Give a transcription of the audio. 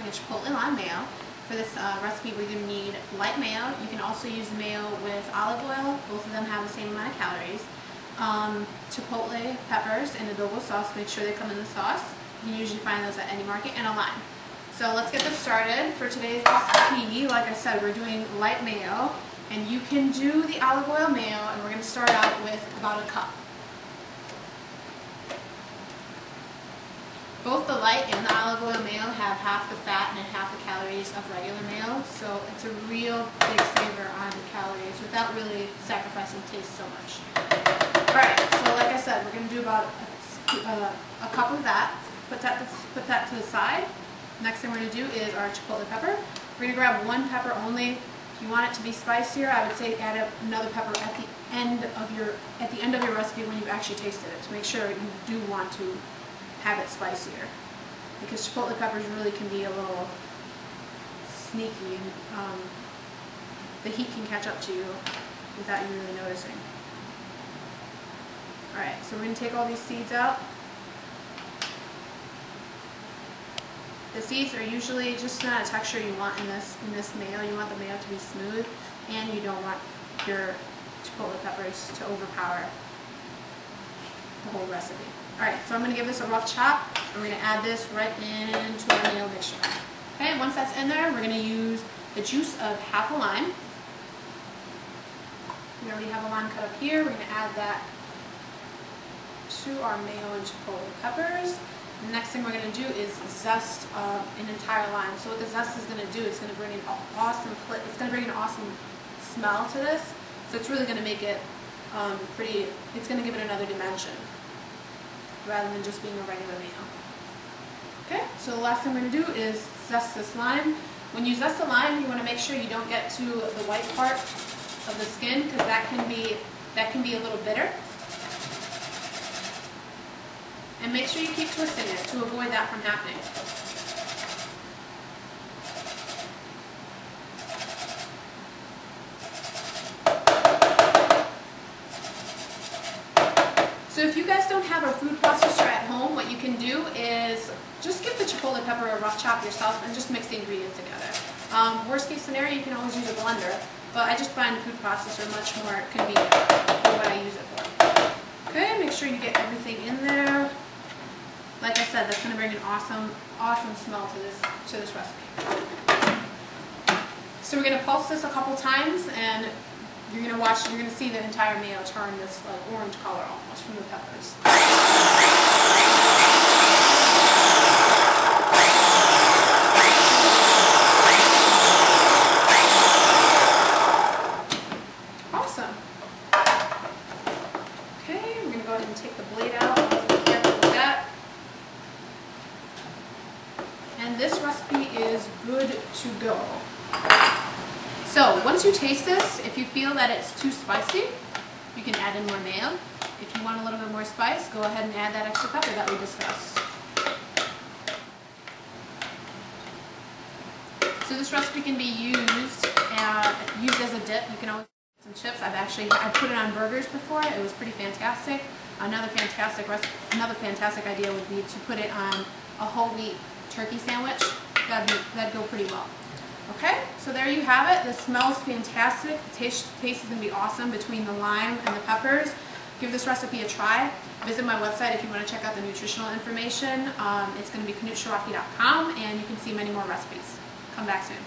a Chipotle lime mayo. For this recipe, we're going to need light mayo. You can also use mayo with olive oil. Both of them have the same amount of calories. Chipotle peppers and adobo sauce. Make sure they come in the sauce. You can usually find those at any market, and a lime. So let's get this started. For today's recipe, like I said, we're doing light mayo, and you can do the olive oil mayo, and we're going to start out with about a cup. Both the light and the olive oil mayo have half the fat and half the calories of regular mayo, so it's a real big saver on the calories without really sacrificing taste so much. Alright, so like I said, we're going to do about a cup of that. Put that to the side. Next thing we're going to do is our chipotle pepper. We're going to grab one pepper only. If you want it to be spicier, I would say add another pepper at the end of your recipe when you've actually tasted it, to make sure you do want to have it spicier, because chipotle peppers really can be a little sneaky, and the heat can catch up to you without you really noticing. Alright, so we're going to take all these seeds out. The seeds are usually just not a texture you want in this mayo. You want the mayo to be smooth, and you don't want your chipotle peppers to overpower the whole recipe. Alright, so I'm going to give this a rough chop, and we're going to add this right into our mayo mixture. Okay, and once that's in there, we're going to use the juice of half a lime. We already have a lime cut up here. We're going to add that to our mayo and chipotle peppers. The next thing we're going to do is zest an entire lime. So what the zest is going to do, it's going to bring an awesome smell to this. So it's really going to make it it's going to give it another dimension, rather than just being a regular mayo. Okay, so the last thing we're going to do is zest this lime. When you zest the lime, you want to make sure you don't get to the white part of the skin, because that can be a little bitter. And make sure you keep twisting it to avoid that from happening. So if you guys don't have a food processor at home, what you can do is just give the chipotle pepper a rough chop yourself and just mix the ingredients together. Worst case scenario, you can always use a blender, but I just find a food processor much more convenient for what I use it for. Okay, make sure you get everything in there. Like I said, that's going to bring an awesome smell to this recipe. So we're going to pulse this a couple times, and you're going to see the entire mayo turn this like orange color almost from the peppers. Awesome. Okay, we're going to go ahead and take the blade out. Be careful with that. And this recipe is good to go. So once you taste this, if you feel that it's too spicy, you can add in more mayo. If you want a little bit more spice, go ahead and add that extra pepper that we discussed. So this recipe can be used as a dip. You can always put some chips. I put it on burgers before. It was pretty fantastic. Another fantastic idea would be to put it on a whole wheat turkey sandwich. That'd go pretty well. Okay, so there you have it. This smells fantastic. The taste is going to be awesome between the lime and the peppers. Give this recipe a try. Visit my website if you want to check out the nutritional information. It's going to be qunootshirafi.com, and you can see many more recipes. Come back soon.